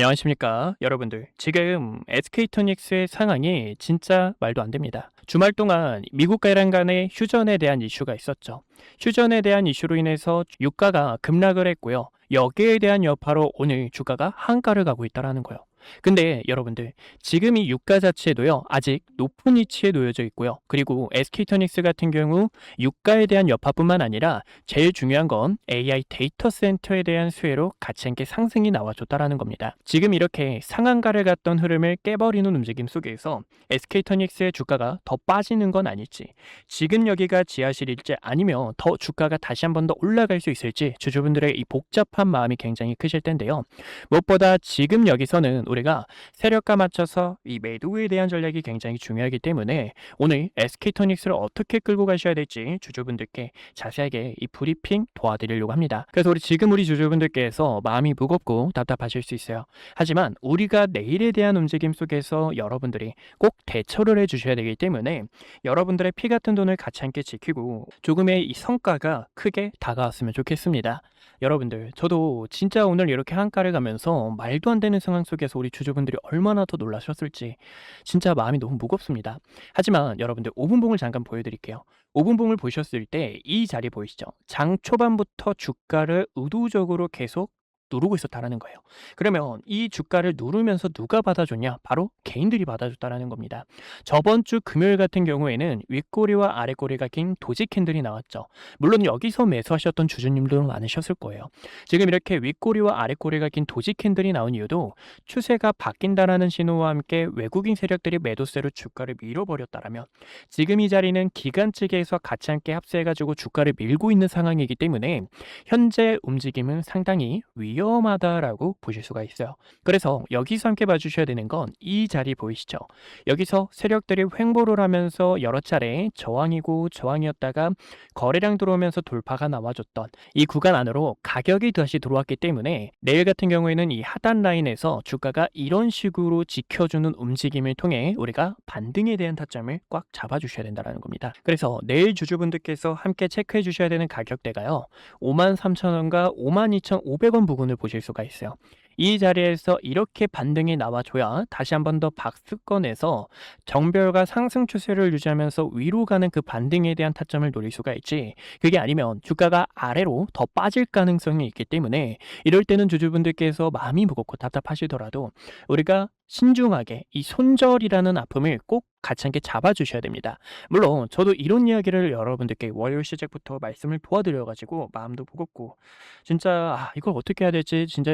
안녕하십니까 여러분들. 지금 SK투닉스의 상황이 진짜 말도 안 됩니다. 주말 동안 미국과 이란 간의 휴전에 대한 이슈가 있었죠. 휴전에 대한 이슈로 인해서 유가가 급락을 했고요. 여기에 대한 여파로 오늘 주가가 한가를 가고 있다는 거예요. 근데 여러분들, 지금 이 유가 자체도요 아직 높은 위치에 놓여져 있고요. 그리고 SK투닉스 같은 경우 유가에 대한 여파뿐만 아니라 제일 중요한 건 AI 데이터 센터에 대한 수혜로 같이 함께 상승이 나와줬다라는 겁니다. 지금 이렇게 상한가를 갔던 흐름을 깨버리는 움직임 속에서 SK투닉스의 주가가 더 빠지는 건 아닐지, 지금 여기가 지하실일지 아니면 더 주가가 다시 한 번 더 올라갈 수 있을지 주주분들의 이 복잡한 마음이 굉장히 크실 텐데요. 무엇보다 지금 여기서는 우리가 세력과 맞춰서 이 매도에 대한 전략이 굉장히 중요하기 때문에 오늘 SK투닉스를 어떻게 끌고 가셔야 될지 주주분들께 자세하게 이 브리핑 도와드리려고 합니다. 그래서 지금 우리 주주분들께서 마음이 무겁고 답답하실 수 있어요. 하지만 우리가 내일에 대한 움직임 속에서 여러분들이 꼭 대처를 해주셔야 되기 때문에 여러분들의 피 같은 돈을 같이 함께 지키고 조금의 이 성과가 크게 다가왔으면 좋겠습니다. 여러분들, 저도 진짜 오늘 이렇게 한가를 가면서 말도 안 되는 상황 속에서 우리 주주분들이 얼마나 더 놀라셨을지 진짜 마음이 너무 무겁습니다. 하지만 여러분들, 5분봉을 잠깐 보여드릴게요. 5분봉을 보셨을 때 이 자리 보이시죠? 장 초반부터 주가를 의도적으로 계속 누르고 있었다라는 거예요. 그러면 이 주가를 누르면서 누가 받아줬냐? 바로 개인들이 받아줬다라는 겁니다. 저번 주 금요일 같은 경우에는 윗꼬리와 아랫꼬리가 긴 도지 캔들이 나왔죠. 물론 여기서 매수하셨던 주주님들은 많으셨을 거예요. 지금 이렇게 윗꼬리와 아랫꼬리가 긴 도지 캔들이 나온 이유도 추세가 바뀐다라는 신호와 함께 외국인 세력들이 매도세로 주가를 밀어버렸다라면, 지금 이 자리는 기관 측에서 같이 함께 합세해가지고 주가를 밀고 있는 상황이기 때문에 현재 움직임은 상당히 위험하다라고 보실 수가 있어요. 그래서 여기서 함께 봐주셔야 되는 건 이 자리 보이시죠? 여기서 세력들이 횡보를 하면서 여러 차례 저항이고 저항이었다가 거래량 들어오면서 돌파가 나와줬던 이 구간 안으로 가격이 다시 들어왔기 때문에 내일 같은 경우에는 이 하단 라인에서 주가가 이런 식으로 지켜주는 움직임을 통해 우리가 반등에 대한 타점을 꽉 잡아주셔야 된다는 겁니다. 그래서 내일 주주분들께서 함께 체크해 주셔야 되는 가격대가요, 53,000원과 52,500원 부근을 보실 수가 있어요. 이 자리에서 이렇게 반등이 나와줘야 다시 한 번 더 박스권에서 정별과 상승 추세를 유지하면서 위로 가는 그 반등에 대한 타점을 노릴 수가 있지, 그게 아니면 주가가 아래로 더 빠질 가능성이 있기 때문에 이럴 때는 주주분들께서 마음이 무겁고 답답하시더라도 우리가 신중하게 이 손절이라는 아픔을 꼭 같이 함께 잡아주셔야 됩니다. 물론 저도 이런 이야기를 여러분들께 월요일 시작부터 말씀을 도와드려가지고 마음도 무겁고 진짜 이걸 어떻게 해야 될지 진짜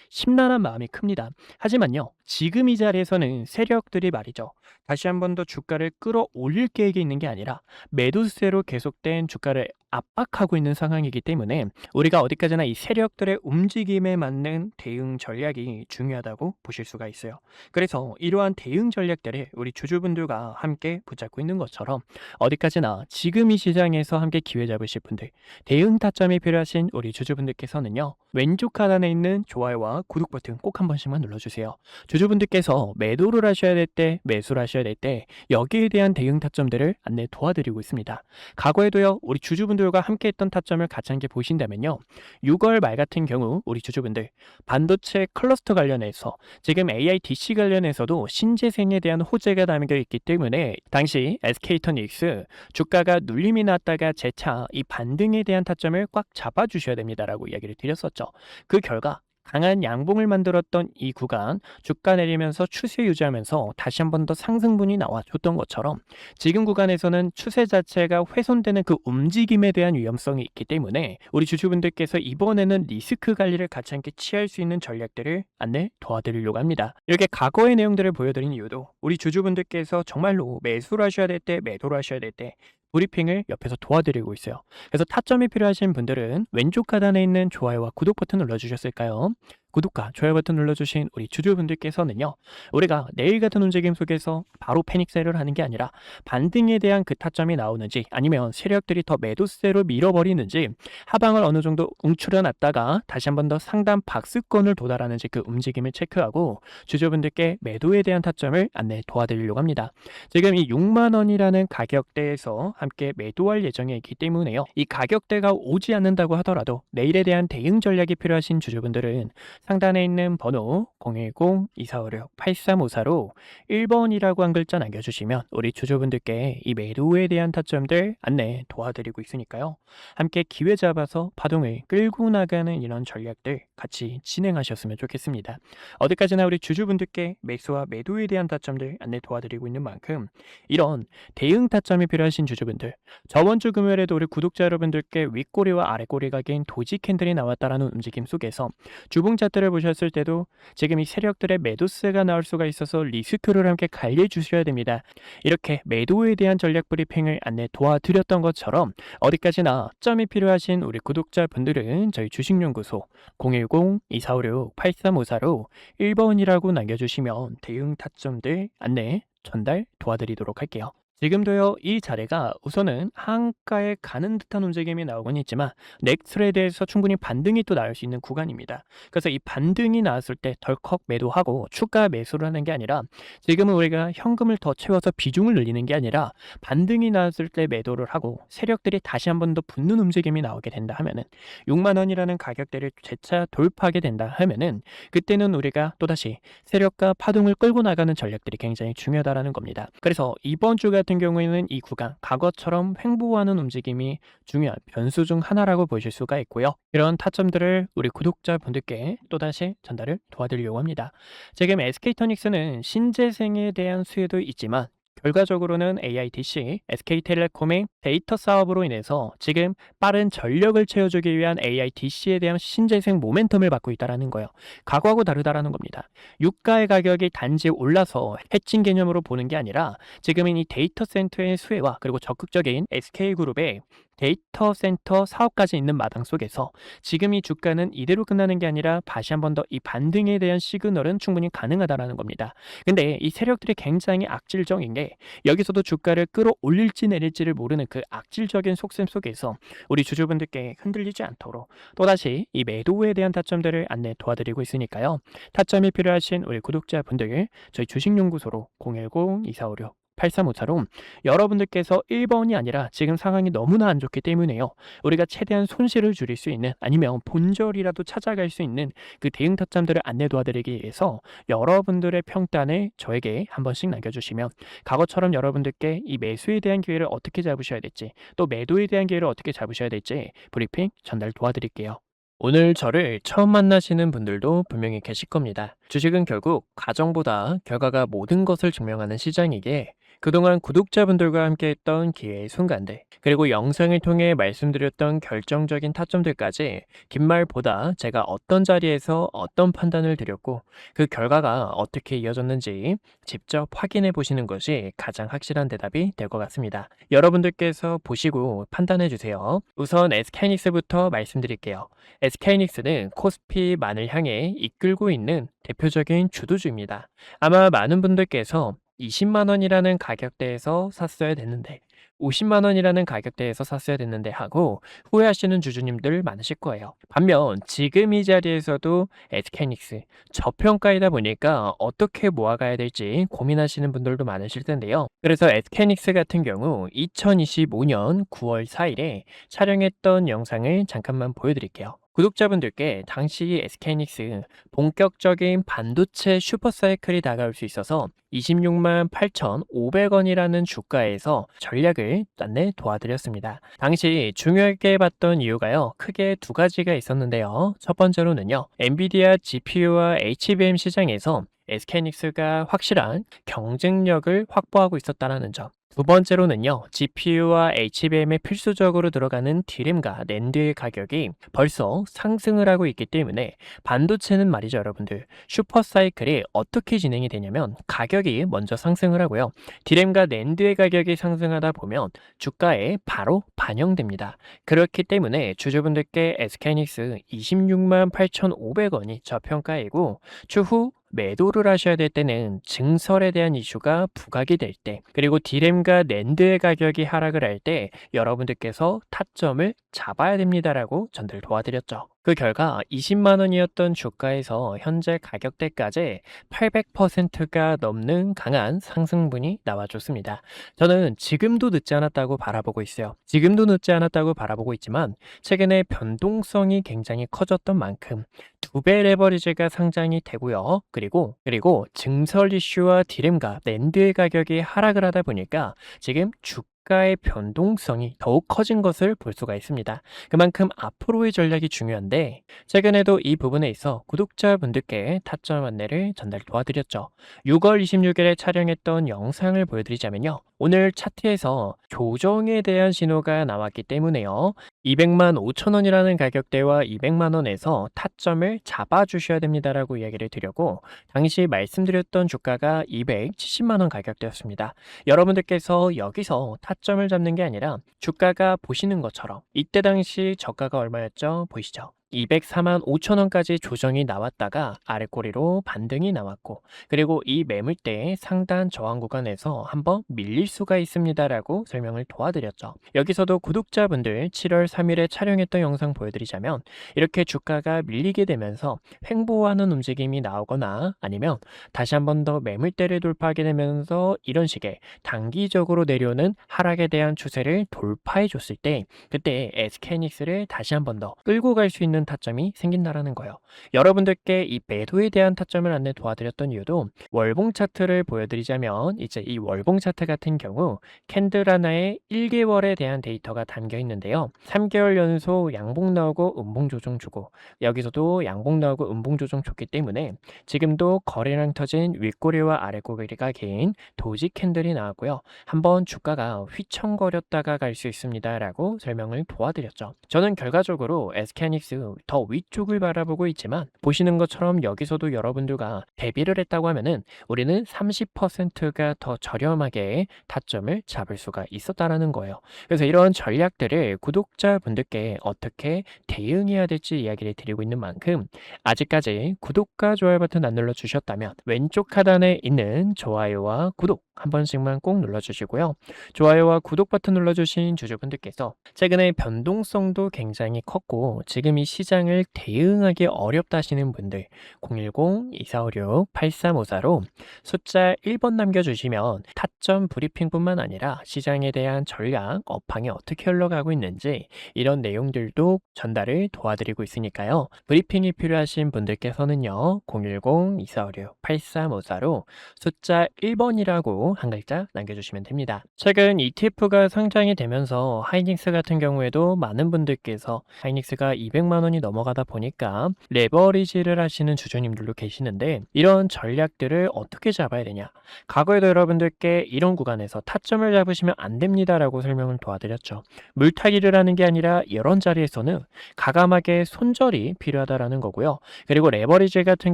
심란한 마음이 큽니다. 하지만요, 지금 이 자리에서는 세력들이 말이죠, 다시 한 번 더 주가를 끌어올릴 계획이 있는 게 아니라 매도세로 계속된 주가를 압박하고 있는 상황이기 때문에 우리가 어디까지나 이 세력들의 움직임에 맞는 대응 전략이 중요하다고 보실 수가 있어요. 그래서 이러한 대응 전략들을 우리 주주분들과 함께 붙잡고 있는 것처럼 어디까지나 지금 이 시장에서 함께 기회 잡으실 분들, 대응 타점이 필요하신 우리 주주분들께서는요, 왼쪽 하단에 있는 좋아요와 구독 버튼 꼭 한 번씩만 눌러주세요. 주주분들께서 매도를 하셔야 될 때, 매수를 하셔야 될 때 여기에 대한 대응 타점들을 안내 도와드리고 있습니다. 과거에도요, 우리 주주분들과 함께 했던 타점을 같이 함께 보신다면요, 6월 말 같은 경우 우리 주주분들 반도체 클러스터 관련해서 지금 AIDC 관련해서도 신재생에 대한 호재가 담겨 있기 때문에 당시 SK투닉스 주가가 눌림이 났다가 재차 이 반등에 대한 타점을 꽉 잡아주셔야 됩니다라고 이야기를 드렸었죠. 그 결과 강한 양봉을 만들었던 이 구간, 주가 내리면서 추세 유지하면서 다시 한 번 더 상승분이 나와줬던 것처럼 지금 구간에서는 추세 자체가 훼손되는 그 움직임에 대한 위험성이 있기 때문에 우리 주주분들께서 이번에는 리스크 관리를 같이 함께 취할 수 있는 전략들을 안내 도와드리려고 합니다. 이렇게 과거의 내용들을 보여드린 이유도 우리 주주분들께서 정말로 매수를 하셔야 될 때, 매도를 하셔야 될 때 브리핑을 옆에서 도와드리고 있어요. 그래서 타점이 필요하신 분들은 왼쪽 하단에 있는 좋아요와 구독 버튼 눌러주셨을까요? 구독과 좋아요 버튼 눌러주신 우리 주주분들께서는요, 우리가 내일 같은 움직임 속에서 바로 패닉셀을 하는 게 아니라 반등에 대한 그 타점이 나오는지, 아니면 세력들이 더 매도세로 밀어버리는지, 하방을 어느 정도 웅추려 놨다가 다시 한 번 더 상단 박스권을 도달하는지 그 움직임을 체크하고 주주분들께 매도에 대한 타점을 안내 도와드리려고 합니다. 지금 이 6만원이라는 가격대에서 함께 매도할 예정에 있기 때문에요, 이 가격대가 오지 않는다고 하더라도 내일에 대한 대응 전략이 필요하신 주주분들은 상단에 있는 번호 010-2456-8354로 1번이라고 한 글자 남겨주시면 우리 주주분들께 이 매도에 대한 타점들 안내 도와드리고 있으니까요. 함께 기회 잡아서 파동을 끌고 나가는 이런 전략들 같이 진행하셨으면 좋겠습니다. 어디까지나 우리 주주분들께 매수와 매도에 대한 타점들 안내 도와드리고 있는 만큼 이런 대응 타점이 필요하신 주주분들, 저번 주 금요일에도 우리 구독자 여러분들께 윗꼬리와 아랫꼬리가 긴 도지 캔들이 나왔다라는 움직임 속에서 주봉 차트를 보셨을 때도 지금 이 세력들의 매도세가 나올 수가 있어서 리스크를 함께 관리해 주셔야 됩니다. 이렇게 매도에 대한 전략 브리핑을 안내 도와드렸던 것처럼 어디까지나 점이 필요하신 우리 구독자분들은 저희 주식연구소 010-2456-8354로 1번이라고 남겨주시면 대응 타점들 안내 전달 도와드리도록 할게요. 지금도요, 이 자리가 우선은 하한가에 가는 듯한 움직임이 나오곤 있지만 넥스트에 대해서 충분히 반등이 또 나올 수 있는 구간입니다. 그래서 이 반등이 나왔을 때 덜컥 매도하고 추가 매수를 하는 게 아니라 지금은 우리가 현금을 더 채워서 비중을 늘리는 게 아니라 반등이 나왔을 때 매도를 하고 세력들이 다시 한 번 더 붙는 움직임이 나오게 된다 하면은 6만 원이라는 가격대를 재차 돌파하게 된다 하면은 그때는 우리가 또다시 세력과 파동을 끌고 나가는 전략들이 굉장히 중요하다라는 겁니다. 그래서 이번 주 같은 경우에는 이 구간, 과거처럼 횡보하는 움직임이 중요한 변수 중 하나라고 보실 수가 있고요. 이런 타점들을 우리 구독자분들께 또다시 전달을 도와드리려고 합니다. 지금 SK토닉스는 신재생에 대한 수혜도 있지만 결과적으로는 AITC, SK텔레콤의 데이터 사업으로 인해서 지금 빠른 전력을 채워주기 위한 AITC에 대한 신재생 모멘텀을 받고 있다는 거예요. 과거하고 다르다라는 겁니다. 유가의 가격이 단지 올라서 해칭 개념으로 보는 게 아니라 지금은 이 데이터 센터의 수혜와 그리고 적극적인 SK그룹의 데이터 센터 사업까지 있는 마당 속에서 지금 이 주가는 이대로 끝나는 게 아니라 다시 한 번 더 이 반등에 대한 시그널은 충분히 가능하다라는 겁니다. 근데 이 세력들이 굉장히 악질적인 게 여기서도 주가를 끌어올릴지 내릴지를 모르는 그 악질적인 속셈 속에서 우리 주주분들께 흔들리지 않도록 또다시 이 매도에 대한 타점들을 안내 도와드리고 있으니까요. 타점이 필요하신 우리 구독자분들 저희 주식연구소로 010-2456 8354로 여러분들께서 1번이 아니라 지금 상황이 너무나 안 좋기 때문에요. 우리가 최대한 손실을 줄일 수 있는 아니면 본절이라도 찾아갈 수 있는 그 대응 타점들을 안내 도와드리기 위해서 여러분들의 평단을 저에게 한 번씩 남겨주시면 과거처럼 여러분들께 이 매수에 대한 기회를 어떻게 잡으셔야 될지 또 매도에 대한 기회를 어떻게 잡으셔야 될지 브리핑 전달 도와드릴게요. 오늘 저를 처음 만나시는 분들도 분명히 계실 겁니다. 주식은 결국 과정보다 결과가 모든 것을 증명하는 시장이기에 그동안 구독자분들과 함께했던 기회의 순간들 그리고 영상을 통해 말씀드렸던 결정적인 타점들까지 긴 말보다 제가 어떤 자리에서 어떤 판단을 드렸고 그 결과가 어떻게 이어졌는지 직접 확인해 보시는 것이 가장 확실한 대답이 될 것 같습니다. 여러분들께서 보시고 판단해 주세요. 우선 SK하이닉스부터 말씀드릴게요. SK하이닉스는 코스피만을 향해 이끌고 있는 대표적인 주도주입니다. 아마 많은 분들께서 20만 원이라는 가격대에서 샀어야 됐는데 50만 원이라는 가격대에서 샀어야 됐는데 하고 후회하시는 주주님들 많으실 거예요. 반면 지금 이 자리에서도 SK하이닉스 저평가이다 보니까 어떻게 모아가야 될지 고민하시는 분들도 많으실 텐데요. 그래서 SK하이닉스 같은 경우 2025년 9월 4일에 촬영했던 영상을 잠깐만 보여드릴게요. 구독자분들께 당시 SK하이닉스 본격적인 반도체 슈퍼사이클이 다가올 수 있어서 26만 8,500원이라는 주가에서 전략을 안내 도와드렸습니다. 당시 중요하게 봤던 이유가요. 크게 두 가지가 있었는데요. 첫 번째로는요. 엔비디아 GPU와 HBM 시장에서 SK하이닉스가 확실한 경쟁력을 확보하고 있었다는 점. 두 번째로는요, GPU와 HBM에 필수적으로 들어가는 D램과 낸드의 가격이 벌써 상승을 하고 있기 때문에 반도체는 말이죠, 여러분들. 슈퍼사이클이 어떻게 진행이 되냐면 가격이 먼저 상승을 하고요. D램과 낸드의 가격이 상승하다 보면 주가에 바로 반영됩니다. 그렇기 때문에 주주분들께 SK하이닉스 26만 8,500원이 저평가이고 추후 매도를 하셔야 될 때는 증설에 대한 이슈가 부각이 될 때, 그리고 D램과 낸드의 가격이 하락을 할 때 여러분들께서 타점을 잡아야 됩니다라고 전달 도와드렸죠. 그 결과 20만 원이었던 주가에서 현재 가격대까지 800%가 넘는 강한 상승분이 나와줬습니다. 저는 지금도 늦지 않았다고 바라보고 있어요. 지금도 늦지 않았다고 바라보고 있지만 최근에 변동성이 굉장히 커졌던 만큼 두 배 레버리지가 상장이 되고요. 그리고 증설 이슈와 디램과 낸드의 가격이 하락을 하다 보니까 지금 주가의 변동성이 더욱 커진 것을 볼 수가 있습니다. 그만큼 앞으로의 전략이 중요한데 최근에도 이 부분에 있어 구독자분들께 타점 안내를 전달 도와드렸죠. 6월 26일에 촬영했던 영상을 보여드리자면요. 오늘 차트에서 조정에 대한 신호가 나왔기 때문에요. 200만 5천 원이라는 가격대와 200만 원에서 타점을 잡아주셔야 됩니다라고 이야기를 드렸고 당시 말씀드렸던 주가가 270만 원 가격대였습니다. 여러분들께서 여기서 타점을 잡는 게 아니라 주가가 보시는 것처럼 이때 당시 저가가 얼마였죠? 보이시죠? 204만 5천 원까지 조정이 나왔다가 아래꼬리로 반등이 나왔고 그리고 이 매물대의 상단 저항 구간에서 한번 밀릴 수가 있습니다라고 설명을 도와드렸죠. 여기서도 구독자분들 7월 3일에 촬영했던 영상 보여드리자면 이렇게 주가가 밀리게 되면서 횡보하는 움직임이 나오거나 아니면 다시 한번 더 매물대를 돌파하게 되면서 이런 식의 단기적으로 내려오는 하락에 대한 추세를 돌파해 줬을 때 그때 SK하이닉스를 다시 한번 더 끌고 갈 수 있는 타점이 생긴다라는 거예요. 여러분들께 이 매도에 대한 타점을 안내 도와드렸던 이유도 월봉 차트를 보여드리자면 이제 이 월봉 차트 같은 경우 캔들 하나에 1개월에 대한 데이터가 담겨 있는데요. 3개월 연속 양봉 나오고 음봉 조정 주고 여기서도 양봉 나오고 음봉 조정 줬기 때문에 지금도 거래량 터진 윗꼬리와 아랫꼬리가 긴 도지 캔들이 나왔고요. 한번 주가가 휘청거렸다가 갈 수 있습니다라고 설명을 도와드렸죠. 저는 결과적으로 SK하이닉스 더 위쪽을 바라보고 있지만 보시는 것처럼 여기서도 여러분들과 대비를 했다고 하면은 우리는 30%가 더 저렴하게 타점을 잡을 수가 있었다라는 거예요. 그래서 이런 전략들을 구독자분들께 어떻게 대응해야 될지 이야기를 드리고 있는 만큼 아직까지 구독과 좋아요 버튼 안 눌러주셨다면 왼쪽 하단에 있는 좋아요와 구독 한 번씩만 꼭 눌러주시고요. 좋아요와 구독 버튼 눌러주신 주주분들께서 최근에 변동성도 굉장히 컸고 지금 이 시장을 대응하기 어렵다 하시는 분들 010-2456-8354로 숫자 1번 남겨주시면 타점 브리핑뿐만 아니라 시장에 대한 전략, 업황이 어떻게 흘러가고 있는지 이런 내용들도 전달을 도와드리고 있으니까요. 브리핑이 필요하신 분들께서는요. 010-2456-8354로 숫자 1번이라고 한 글자 남겨주시면 됩니다. 최근 ETF가 상장이 되면서 하이닉스 같은 경우에도 많은 분들께서 하이닉스가 200만 원이 넘어가다 보니까 레버리지를 하시는 주주님들도 계시는데 이런 전략들을 어떻게 잡아야 되냐. 과거에도 여러분들께 이런 구간에서 타점을 잡으시면 안 됩니다라고 설명을 도와드렸죠. 물타기를 하는 게 아니라 이런 자리에서는 가감하게 손절이 필요하다라는 거고요. 그리고 레버리지 같은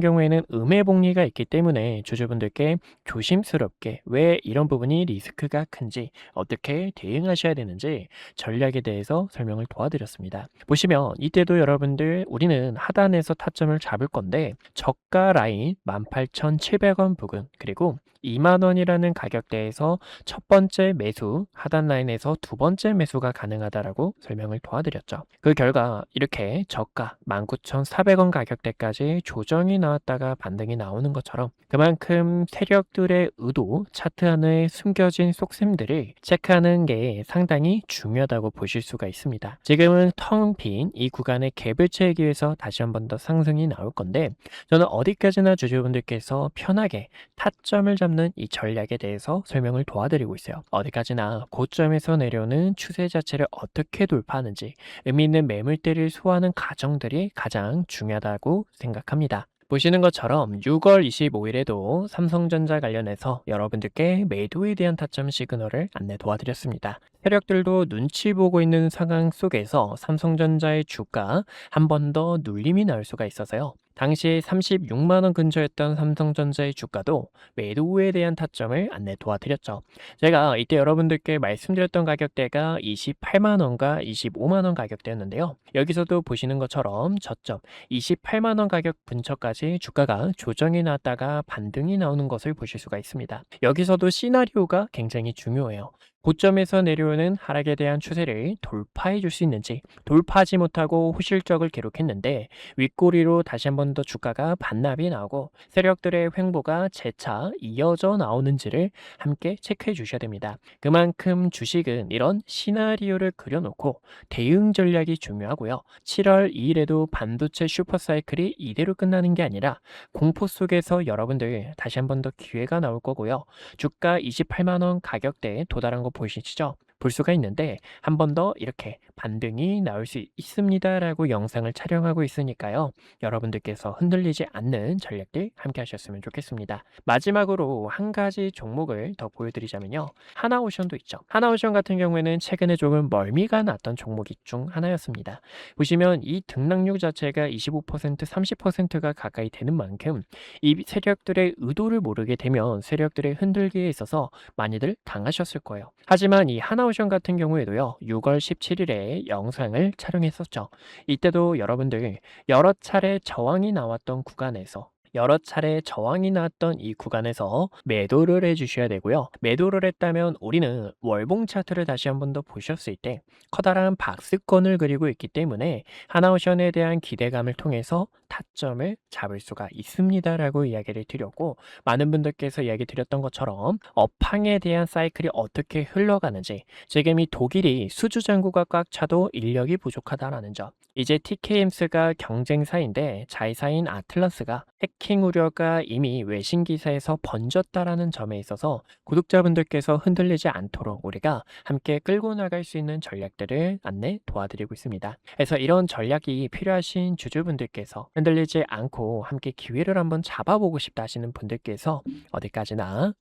경우에는 음해복리가 있기 때문에 주주분들께 조심스럽게 왜 이런 부분이 리스크가 큰지 어떻게 대응하셔야 되는지 전략에 대해서 설명을 도와드렸습니다. 보시면 이때도 여러분들 우리는 하단에서 타점을 잡을 건데 저가 라인 18,700원 부근 그리고 2만 원이라는 가격대에서 첫 번째 매수, 하단 라인에서 두 번째 매수가 가능하다라고 설명을 도와드렸죠. 그 결과 이렇게 저가 19,400원 가격대까지 조정이 나왔다가 반등이 나오는 것처럼 그만큼 세력들의 의도, 차트 안에 숨겨진 속셈들을 체크하는 게 상당히 중요하다고 보실 수가 있습니다. 지금은 텅 빈 이 구간의 갭을 채우기 위해서 다시 한 번 더 상승이 나올 건데 저는 어디까지나 주주분들께서 편하게 타점을 잡는 이 전략에 대해서 설명을 도와드리고 있어요. 어디까지나 고점에서 내려오는 추세 자체를 어떻게 돌파하는지 의미 있는 매물대를 소화하는 과정들이 가장 중요하다고 생각합니다. 보시는 것처럼 6월 25일에도 삼성전자 관련해서 여러분들께 매도에 대한 타점 시그널을 안내 도와드렸습니다. 세력들도 눈치 보고 있는 상황 속에서 삼성전자의 주가 한 번 더 눌림이 나올 수가 있어서요. 당시 36만 원 근처였던 삼성전자의 주가도 매도에 대한 타점을 안내 도와드렸죠. 제가 이때 여러분들께 말씀드렸던 가격대가 28만 원과 25만 원 가격대였는데요. 여기서도 보시는 것처럼 저점 28만 원 가격 근처까지 주가가 조정이 나왔다가 반등이 나오는 것을 보실 수가 있습니다. 여기서도 시나리오가 굉장히 중요해요. 고점에서 내려오는 하락에 대한 추세를 돌파해 줄 수 있는지, 돌파하지 못하고 호실적을 기록했는데 윗꼬리로 다시 한 번 더 주가가 반납이 나오고 세력들의 횡보가 재차 이어져 나오는지를 함께 체크해 주셔야 됩니다. 그만큼 주식은 이런 시나리오를 그려놓고 대응 전략이 중요하고요. 7월 2일에도 반도체 슈퍼사이클이 이대로 끝나는 게 아니라 공포 속에서 여러분들 다시 한 번 더 기회가 나올 거고요. 주가 28만 원 가격대에 도달한 거 보이시죠? 볼 수가 있는데 한 번 더 이렇게 반등이 나올 수 있습니다라고 영상을 촬영하고 있으니까요. 여러분들께서 흔들리지 않는 전략들 함께 하셨으면 좋겠습니다. 마지막으로 한 가지 종목을 더 보여드리자면요. 하나오션도 있죠. 하나오션 같은 경우에는 최근에 조금 멀미가 났던 종목이 중 하나였습니다. 보시면 이 등락률 자체가 25%, 30%가 가까이 되는 만큼 이 세력들의 의도를 모르게 되면 세력들의 흔들기에 있어서 많이들 당하셨을 거예요. 하지만 이 하나오션 같은 경우에도요. 6월 17일에 영상을 촬영했었죠. 이때도 여러분들 여러 차례 저항이 나왔던 구간에서 이 구간에서 매도를 해주셔야 되고요. 매도를 했다면 우리는 월봉 차트를 다시 한 번 더 보셨을 때 커다란 박스권을 그리고 있기 때문에 하나오션에 대한 기대감을 통해서 타점을 잡을 수가 있습니다라고 이야기를 드렸고 많은 분들께서 이야기 드렸던 것처럼 업황에 대한 사이클이 어떻게 흘러가는지 지금 이 독일이 수주 잔고가 꽉 차도 인력이 부족하다라는 점 이제 TKMS가 경쟁사인데 자회사인 아틀라스가 해킹 우려가 이미 외신 기사에서 번졌다라는 점에 있어서 구독자분들께서 흔들리지 않도록 우리가 함께 끌고 나갈 수 있는 전략들을 안내 도와드리고 있습니다. 그래서 이런 전략이 필요하신 주주분들께서 흔들리지 않고 함께 기회를 한번 잡아보고 싶다 하시는 분들께서 어디까지나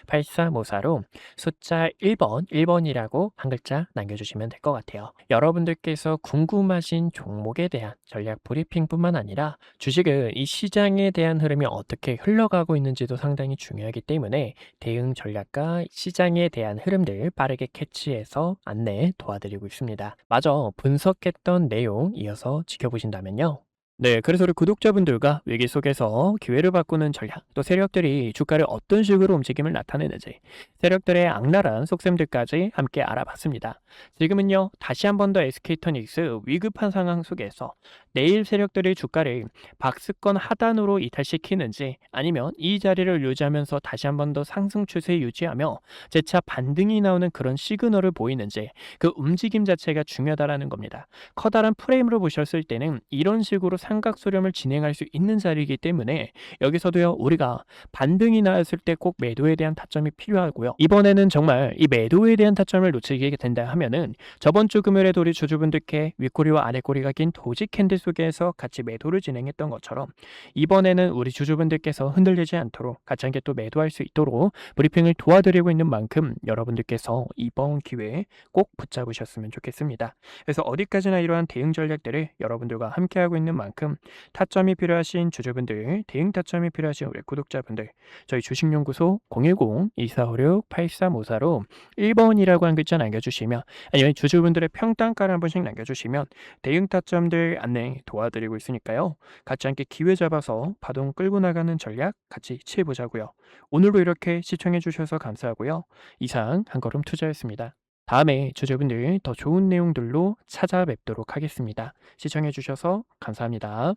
010-2456-8354로 숫자 1번이라고 한 글자 남겨주시면 될 것 같아요. 여러분들께서 궁금하신 종목에 대한 전략 브리핑뿐만 아니라 주식은 이 시장에 대한 흐름이 어떻게 흘러가고 있는지도 상당히 중요하기 때문에 대응 전략과 시장에 대한 흐름들 빠르게 캐치해서 안내 도와드리고 있습니다. 마저 분석했던 내용 이어서 지켜보신다면요. 네, 그래서 우리 구독자분들과 위기 속에서 기회를 바꾸는 전략, 또 세력들이 주가를 어떤 식으로 움직임을 나타내는지, 세력들의 악랄한 속셈들까지 함께 알아봤습니다. 지금은요, 다시 한 번 더 SK토닉스 위급한 상황 속에서 내일 세력들이 주가를 박스권 하단으로 이탈시키는지 아니면 이 자리를 유지하면서 다시 한 번 더 상승 추세 유지하며 재차 반등이 나오는 그런 시그널을 보이는지 그 움직임 자체가 중요하다라는 겁니다. 커다란 프레임으로 보셨을 때는 이런 식으로 삼각 수렴을 진행할 수 있는 자리이기 때문에 여기서도요 우리가 반등이 나왔을 때 꼭 매도에 대한 타점이 필요하고요. 이번에는 정말 이 매도에 대한 타점을 놓치게 된다 하면은 저번 주 금요일에도 우리 주주분들께 윗꼬리와 아랫꼬리가 낀 도지 캔들 속에서 같이 매도를 진행했던 것처럼 이번에는 우리 주주분들께서 흔들리지 않도록 같이 함께 또 매도할 수 있도록 브리핑을 도와드리고 있는 만큼 여러분들께서 이번 기회에 꼭 붙잡으셨으면 좋겠습니다. 그래서 어디까지나 이러한 대응 전략들을 여러분들과 함께하고 있는 만큼 타점이 필요하신 주주분들, 대응 타점이 필요하신 우리 구독자분들, 저희 주식연구소 010-2456-8354로 1번이라고 한 글자 남겨주시면 아니면 주주분들의 평단가를 한 번씩 남겨주시면 대응 타점들 안내 도와드리고 있으니까요. 같이 함께 기회 잡아서 파동 끌고 나가는 전략 같이 취해보자고요. 오늘도 이렇게 시청해 주셔서 감사하고요. 이상 한걸음 투자였습니다. 다음에 주주분들 더 좋은 내용들로 찾아뵙도록 하겠습니다. 시청해 주셔서 감사합니다.